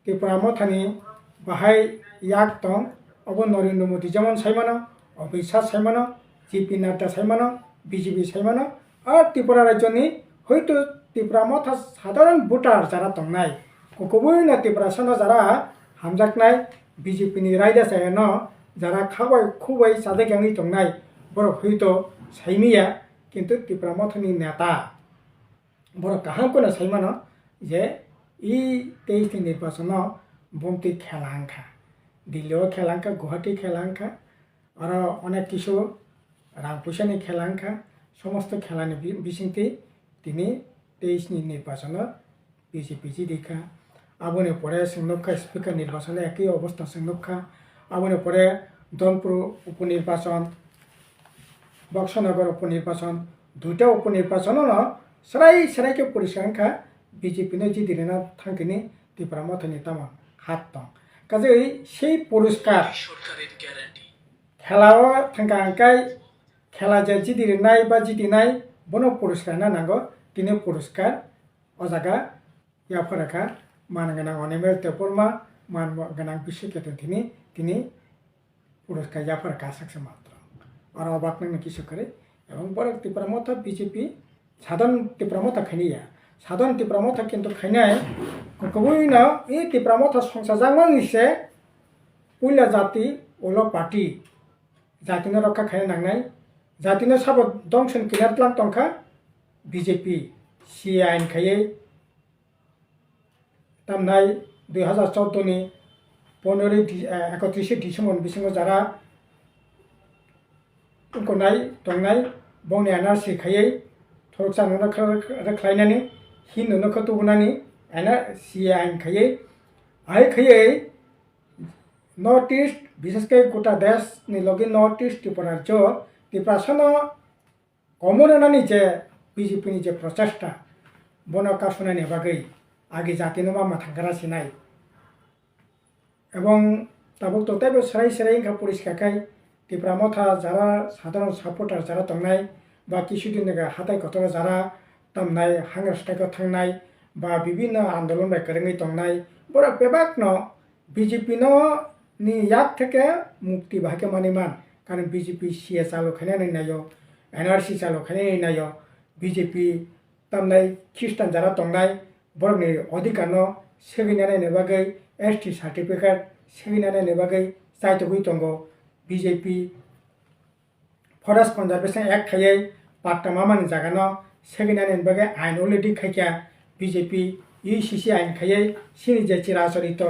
त्रिपुरा मथानि बाहाय याक दं अब नरेन्द्र मोदी जेमन साइमानो अमित शाह साइमानो जेपी नड्डा साइमानो बीजेपी साइमानो और त्रिपुरा राज्यनि हयতো त्रिपुरा मथा साधारण भोटार जारा दंनाय गुबुन त्रिपुरा सानो जारा हामजाकनाय बीजेपी नि रायदा सायानो जारा खाबाय खुबाय सादेगाङै दंनाय बर हयতো साइमिया किन्तु त्रिपुरा मथानि नेता बर काहामखौनो साइमानो जे ই 23 নির্বাচন বমতি খেলাঙ্কা দিল্লিও খেলাঙ্কা গুয়াহাটি খেলাঙ্কা আর অনেক কিছু রামপুসানি খেলাঙ্কা সমস্ত খেলানি বিসিংতি তিনি 23 নির্বাচন বিজেপি জিদিকা আবনে পরে সংরক্ষা স্পিকার নির্বাচনে একই অবস্থা সংরক্ষা আবনে পরে দনপুর উপনির্বাচন বক্সনগর উপনির্বাচন দুইটা উপনির্বাচনও সরাই সরাইকে পরিসংখ্যা बीजेपी जिदिना थांखिनि त्रिपुरा मथानि तामा हात दं काजै সেই पुरस्कार खेलाओ थांखा आंखाय खेला जे जिदिनाय बा जिदिनाय बनो पुरस्कार ना नांगो तिनि पुरस्कार अजागा या फराखा मानगोनां अनेमेल तेपरमा मानगोनां बिश्वकेतन तिनि पुरस्कार या फराखा साक्ष मात्र और अबाक नंग किसु करे এবং বড় त्रिपुरा मथा बीजेपी साधारण त्रिपुरा मथा खानिया साधारण त्रिपुरा मथा किन्तु खायनाय गुबुना इ त्रिपुरा मथा संसार जांगमांनिसे पुइला जाति ओलो पार्टी जातिनो रक्षा खायनो नांनाय जातिनो साबो दंसन किनार प्लान तंखा बीजेपी सीआईन खायै तामनाय 2014 नि 31 डिसेम्बर बिसिङाव जारा उनखौनाय दंनाय बंनि एनआरसी खायै थरकसानो रखलायनानै हिन्दुनो खतुबनानि एना सीआईन खायै आइ खायै नॉर्थ ईस्ट विशेषकै गोटा देश नि लगे नॉर्थ ईस्ट त्रिपुरा जो त्रिपुरा सानो कमरनानि जे बीजेपी नि जे प्रचेष्टा बनो कासुनानि बागै आगे जातिनो मा थांगारासिनाय এবং তাবক ততাইबो सराय सराय का परिस्कारखाय त्रिपुरा मथा जारा साधारण सापर्टार जारा दंनाय बा किसुदिन हाथाय गथरा जारा तमनाय हांगास्टाइखौ थांनाय बा विभिन्न आंदोलन बाय करेङै दंनाय बरा बेबाकनो बीजेपी नो नि याक थेके मुक्ति बाहाके मानिमान कारण बीजेपी सीए चालु खायनानै नायो एनआरसी चालु खायनानै नायो बीजेपी तमनाय ख्रिस्टान जारा दंनाय बरनि अधिकारनो सेगिनानै नेबागै एसटी सार्टिफिकेट सेगिनानै नेबागै जायतगै दंगो बीजेपी फरेस्ट कन्जारभेशन एक्ट खायै पाट्टा मामानि जागानो सेगिनानै नेबागै आइन अलरेडी खायखा बीजेपी यूसीसी आइन खायै सिनि जे चिराचरित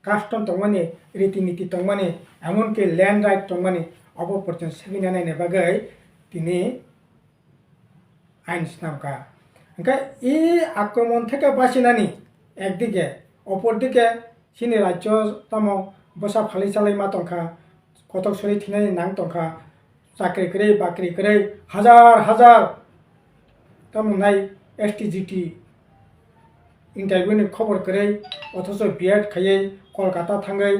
कास्टम दंमानि रीतिनीति दंमानि एमनकि लैंड राइट दंमानि अबपर्जन सेगिनानै नेबागै तिनि आइन स्नामका ओंखाय इ आक्रमण থেকে बासिनानि एकदिके अपरदिके सिनि राज्य तामो बसा फालि चालाय मा दंखा कतक सरि थिनाय नां दंखा चाकरि करे बाकरि करे हजार हजार तामनाय एसटीजीटी इंटरव्यूनि खबर करे अथच बीएड खायै कलकाता थांगै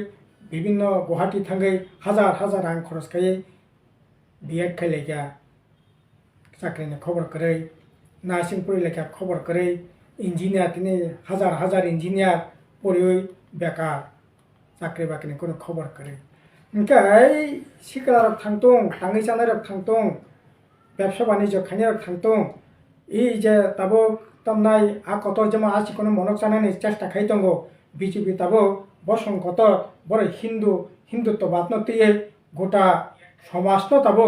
विभिन्न गुवाहाटी थांगै हजार हजार रां खरच खायै बीएड खायलायगा चाकरिनि खबर करे नार्सिं फरायलायगा खबर करे इंजिनियर तिनि हजार हजार इंजिनियर पढ़ियै बेकार चाकरि बाकरिनि कोनो खबर करे ओंखाय सिकलारक थांतों थाङै जानायरक थांतों व्यवसा बाणिज्य खायनायरक थांतों इ जे ताबो तमनाय आ कत जेमा आसि कोनो मनक जानानै चेष्टा खाय दंगो बीजेपी ताबो बसंकत बर हिन्दुत्वबादनो तियै गोटा समाजनो ताबो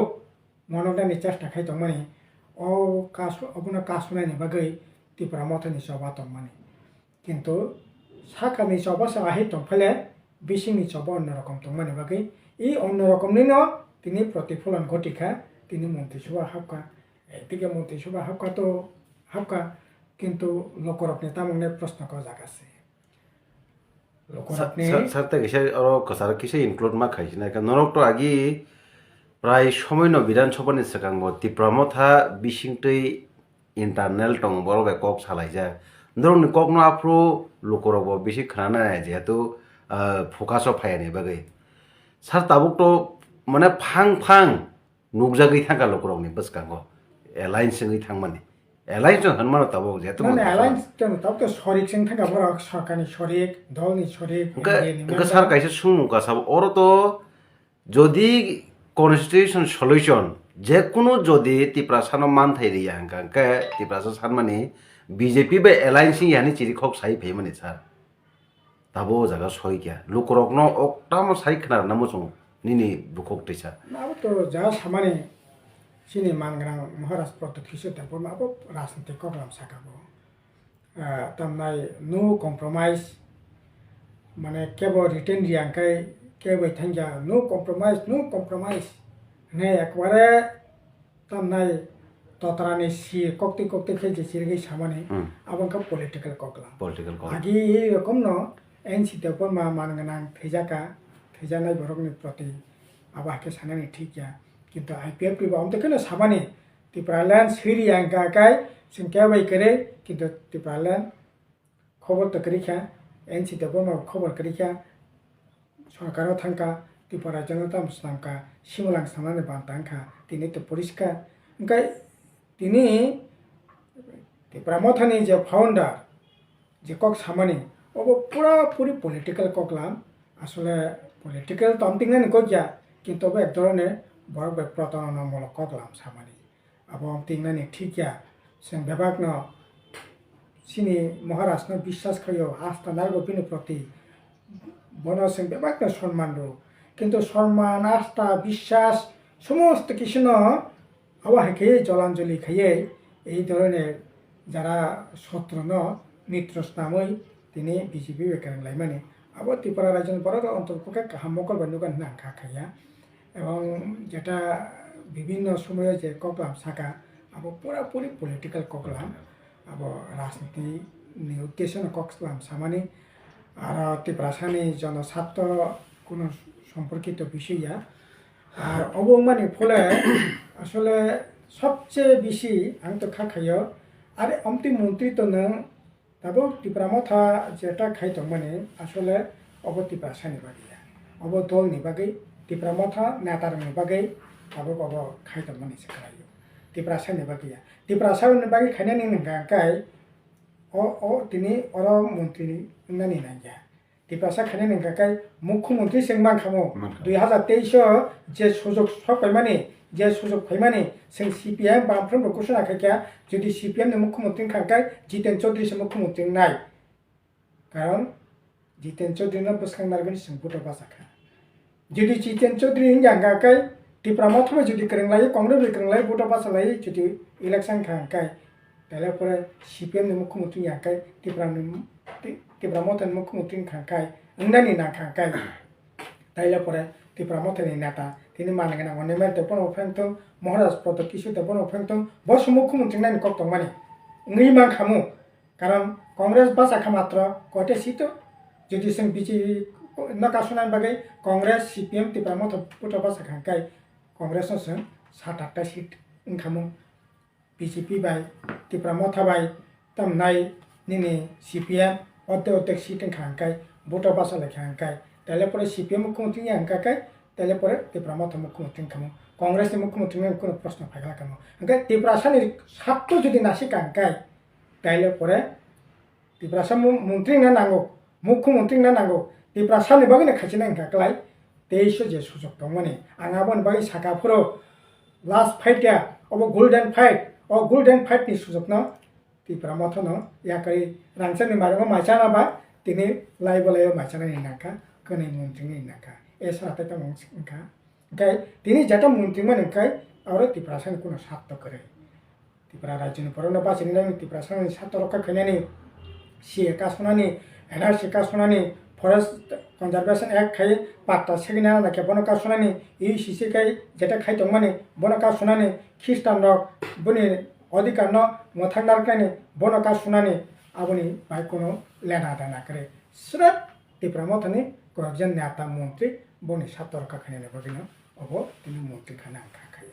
मनकदानि चेष्टा खाय दंमानि ओ अबुना कासुनायनि बागै त्रिपुरा मथानि सभा दंमानि किन्तु साखानि सभा साहाय दंफाले बिसिंनि सभा अन्य रकम दंमानि बागै इ अन्य रकमनिनो तिनि प्रतिफलन घटिखा तिनि मन्त्रिसभा हाबका एदिके मन्त्रिसभा हाबका तो हाबका किन्तु लोकरकनि तामंने प्रश्न को जागासे लोकरकनि सारता किसे और कसार किसे इनक्लुड मा खाइसिना का नरक तो आगि प्राय समयनो विधानसभानि सिगाङाव त्रिपुरा मथा बिसिंतै इंटरनेल दं बर बे कक सालायजा नरकनि ककनो आफ्रो लोकरक बिसि खानाय जेहेतु फोकास फायनि बागै सार ताबुक तो माने फां फां नुगजागै थांगा लोकरकनि बसकांगो एलायन्स जोङै थांमानि एलायन्स होनमानो ताबो जेतु মানে অ্যালায়েন্স কেন তাও তো শরিক সিং থাকা বড় সরকারি শরিক দলনি শরিক इनका सार कैसे सुनु का सब और तो যদি কনস্টিটিউশন সলিউশন যে কোনো যদি তিপ্রাসানো মান থাই রিয়া হংকা তিপ্রাসা सान माने বিজেপি বে এলায়েন্স ইয়ানি চিরি খক সাই ফে माने सार তাবো জায়গা সই গিয়া লোকরকনো অক্টাম সাই খনা না মজং নিনি বুকক दैसा মাবো তো যা সামানে সিনি মানগ্রাং মহারাষ্ট্র তো খিসে তারপর মাবো রাজনীতি কগলাম সাকাবো তামনাই নো কম্প্রোমাইজ মানে কেবল রিটেন রিয়াংকাই কেবল থাঙ্গা নো কম্প্রোমাইজ নে একবারে তামনাই ততরানি সি কক্তি খেয়ে সিরগি সামানে আবংকা পলিটিক্যাল কগলাম পলিটিক্যাল কল আগে এরকম ন এনসি তেপর মা মানগানাং থেজানাই বরকনি প্রতি আবাহকে সানানি ঠিক যা কিন্তু আইপিএফ টিবা অন্ত কেন সামানে ত্রিপুরাল্যান্ড সিরি আঙ্কাকাই সিংকে বাই করে কিন্তু ত্রিপুরাল্যান্ড খবর তো করিখা এনসি তেপর মা খবর করিখা সরকারও থাঙ্কা ত্রিপুরা জনতা মুসলামকা সিমুলাং সামনে বান্তাঙ্কা তিনি তো পরিষ্কার ওঙ্কাই তিনি ত্রিপুরা মথানি যে ফাউন্ডার যে কক সামানি অব পুরাপুরি পলিটিক্যাল ককলাম আসলে পলিটিক্যাল তো আমতিংনানি কইয়া কিন্তু অব এক ধরনের বড় প্রতারণামূলক ককলাম সামানি আবো আমতিংনানি ঠিকিয়া जों बेबागनो सिनि महाराष्ट्र বিশ্বাস खायो आस्था नारगो पिनु प्रति बनो जों बेबागनो सम्मान दो किन्तु सम्मान आस्था বিশ্বাস সমস্ত কিছু আবার খেয়ে জলাঞ্জলি খেয়ে এই ধরনের যারা শত্রু মিত্র নামই তিনি বিজেপি বেকার মানে আবার ত্রিপুরা রাজ্যের বড় অন্তর্পক্ষে হামকল বান্যুগান নাঙ্কা খাইয়া এবং যেটা বিভিন্ন সময়ে যে ককলাম শাখা আবার পুরাপুরি পলিটিক্যাল ককলাম আবার রাজনীতি উদ্দেশ্য ককলাম সামানি আর ত্রিপুরাসানি জনস্বার্থ কোনো সম্পর্কিত বিষয়া আর অবমানি ফলে আসলে সবচেয়ে বেশি আমি তো খাখাইও আর অমতি মন্ত্রী তো নং তাবো ত্রিপুরা মথা যেটা খাইতো মানে আসলে অব ত্রিপুরাসানি বাগিয়া অব দলনি বাগै ত্রিপুরা মথা নেতারনি বাগै তাবো অব খাইতো মানে সে খাইयो ত্রিপুরাসানি বাগিয়া ত্রিপুরাসানি বাগै খাইনানি नंगाकाय অ তিনি অর মন্ত্রী নানি নাইয়া ত্রিপুরাসা খাইনানি नंगाकाय মুখ্যমন্ত্রী সেংমান খামো 2023 যে সুযোগ সবাই মানে যে সুযোগ ফাইমানে जों সিপিএম बामफ्रोमबो घोषणा खायखा जुदि সিপিএম नि मुख्यमंत्री खांखाय जितेन चौधरी से मुख्यमंत्री नाय कारण जितेन चौधरी न बसखां नारगोन जों भोट बासाखा जुदि जितेन चौधरी हिंगांगाखाय ত্রিপুরা मथमे जुदि करंलाय कांग्रेस करंलाय भोट बासालाय जुदि इलेक्शन खांखाय তাহলে পরে সিপিএম नि मुख्यमंत्री याखाय ত্রিপুরা मथन मुख्यमंत्री खांखाय अंगनानि ना खांखाय তাইলে পরে ত্রিপুরা मथनि नेता তিনি মানগেনা অনেমের তেপন অফেংতং মহারাজ পদ কিছু তেপন অফেংতং বস মুখ্যমন্ত্রী নানি কক্তং মানে ngই মান খামু কারণ কংগ্রেস বাসা খামাত্র কটে সিট যদি जों বিজেপি নকাশনার বাগে কংগ্রেস সিপিএম ত্রিপুরা মথ পুটো বাসা খাंखाय কংগ্রেস जों 7-8টা সিট খামু BJP by Tripura Motha by তমনাই Nini CPM অর্ধেক সিট খাंखाय ভোট বাসা খাंखाय তাহলে পরে সিপিএম মুখ্যমন্ত্রী খাंखाय তাহলে পরে ত্রিপুরা মথা মুখ্যমন্ত্রী খামু কংগ্রেসের মুখ্যমন্ত্রী কোনো প্রশ্ন ফাইলা খামু ওকে ত্রিপুরাসানি স্বার্থ যদি নাসি খাंखाय তাহলে পরে ত্রিপুরাসা মন্ত্রী না নাঙ্গো মুখ্যমন্ত্রী না নাঙ্গো ত্রিপুরাসানি বাগিনা খাইছে না খাকলাই 23 যে সুযোগ দं মানে আঙাবন বাগি সাকাফোরাव লাস্ট ফাইটया अब गोल्डन फाइटनि सुযোগ न ত্রিপুরা মথ न याकै रांसानि मारंगो माइसानाबा तिनि लाइबलाय माइसानानि नाका कोनै मन्त्रीनि नाका এছাড়া তো মংসিংকা গাই তিনি যেটা মন্ত্রী মানে গাই আর ত্রিপুরাসানি কোনো স্বার্থ করে ত্রিপুরা রাজ্যনি পরনা বাসিনি নাই ত্রিপুরাসানি স্বার্থ রক্ষা খাইনানি সি একাশনানি এনআরসি কাশনানি ফরেস্ট কনজারভেশন অ্যাক্ট খাই পাট্টা সেগিনা নাকি বনকাশনানি ইউসিসি খাই যেটা খাইতো মানে বনকাশনানি খ্রিস্টান রক বনি অধিকার ন মথাংনার কাইনি বনকাশনানি আবনি বাই কোনো লেনা দানা করে স্রেট ত্রিপুরা মথনি কয়েকজন নেতা মন্ত্রী বনি স্বার্থ রক্ষা খাইনে বগিনা অব তিনি মন্ত্রী খানা খাই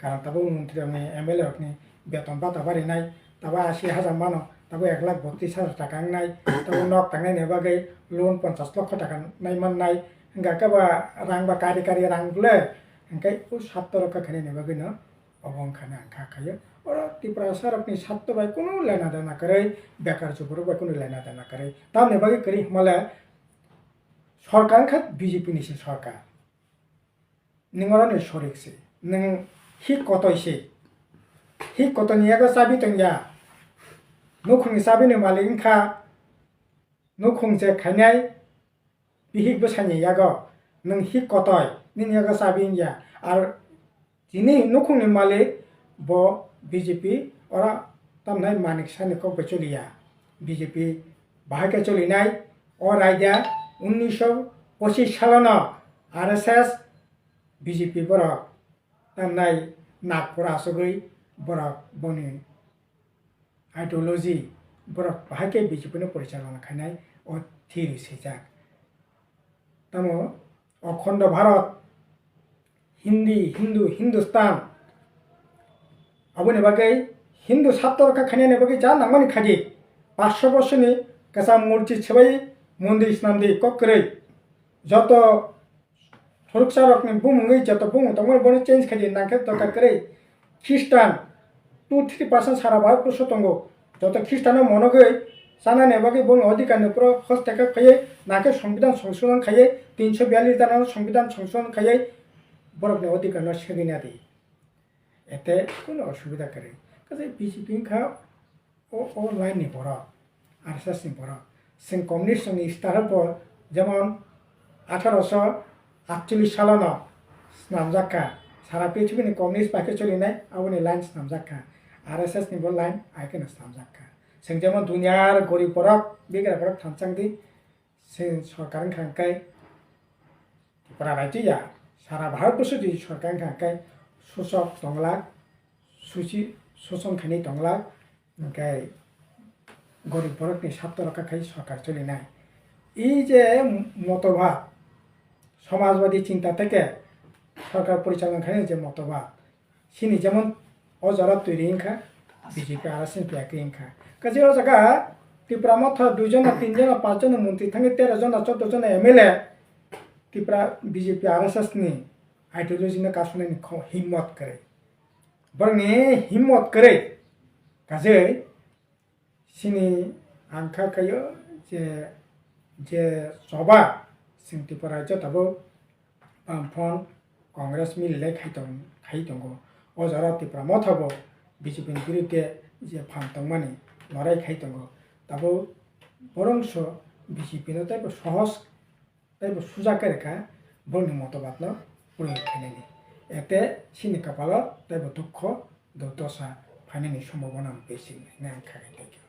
কারণ তাবো মন্ত্রী আমি এমএলএ আপনি বেতন বাতা বাড়ি নাই তাবো 80,000 মানো তাবো 1,32,000 টাকা নাই তাবো নক থাকনাय নেবাगै লোন 50 লক্ষ টাকা নাই মানनाय গাকাবা রাং বা কারি রাং বলে ओंखाय स्वार्थ रक्षा खाइने नेबागै न अबं खाना खाखायो ওরা ত্রিপুরা সরকারनि স্বার্थ बाय কোনো লেনা দেনা করে বেকার যুবক बाय কোনো লেনা দেনা করে তামনে বাকি করি মালে সরকার খাত বিজেপি নিছে সরকার নিংরা নি সরিকছে নং হি কতইছে হি কত নিয়াগো সাবি তংয়া নুখुंनि साबिनि मालिकखा नुखुंसे खायनाय बिहिक बसानि यागो नों हि कतय निनि यागो साबिया आर जिनि नुखुंनि मालिक ब बीजेपी ओरा तामनाय मानिक सानिखौ बेचलिया बीजेपी बाहायके चलिनाय अ रायदा 1925 सालानो आरएसएस बीजेपी बरक तामनाय नागपुर आसगै बरक बनि आइडियोलॉजी बरक बाहायके बीजेपी परिचालना खानाय अ थिरि सेजाक तमो अखंड भारत हिंदी हिंदू हिंदुस्तान अबनि बागै हिंदू सात्तर का खानायनि बागै जा नांमानि खादि 500 बछरनि गासा मूर्ति छबाय मन्दिर स्नामदि ककरै जत थरुकसारकनि बुमुङै जत बुमु तमो बनि चेंज खादि नांखे दरकार करै ख्रिस्टान 2-3% सारा भारतवर्ष दंगो जत ख्रिस्टान मनगै जानानै बागै बनि अधिकार पुरो हस्ताक्षर खायै नाके संविधान संशोधन खायै 342 दानाव संविधान संशोधन खायै बरकनि अधिकार न सेगिना दि एते कोनो असुविधा करे काजे बीजेपी खा ओ लाइन नि बरा आरएसएस नि बरा जों कम्युनिस्ट नि स्टार पर जेमन 1848 सालाव नामजाखा सारा पृथ्वीनि कम्युनिस्ट बाके चलिनाय आवनि लाइन नामजाखा आरएसएस नि बो लाइन आइकेन नामजाखा जों जेमन दुनियार गरीब बरक बेग्रा बरक थांचांदि जों सरकार खांखाय त्रिपुरा राज्यया सारा भारतवर्ष जि सरकार खांखाय सुसक दंला सुचि शोषण खानि दंला ओमफ्राय गरीब बरकनि स्वार्थ रक्षा खाय सरकार चलिनाय इ जे मतभाब समाजवादी चिंता থেকে सरकार परिचालन खानि जे मतभाब सिनि जेमन अजारा तैरि इंखा बीजेपी आरएसएस प्याके इंखा काजे ओ जगा त्रिपुरा मथ 2 जन 3 जन 5 जन मंत्री थांगे 13 जन 14 जन एमएलए त्रिपुरा बीजेपी आरएसएस नि आइडियोलॉजी ने कासुने हिम्मत करे बरनि हिम्मत करे काजे सिनि आंखा खायो जे जे सभा सिं त्रिपुरा राज्य तबो बामफन कांग्रेस मिलले खाइ दंगो अजारा त्रिपुरा मथबो बीजेपी नि बिरुद्धे जे फांतंमानि लड़ाई खाइ दंगो तबो बरंस बीजेपी नो तबो सहज तबो सुजाकेरेखा बरनि मतबादनो प्रयोग खायनायनि एते सिनि कपाल तबो दुख दुर्दशा फायनायनि सम्भावना बेसि होननानै आं खागाय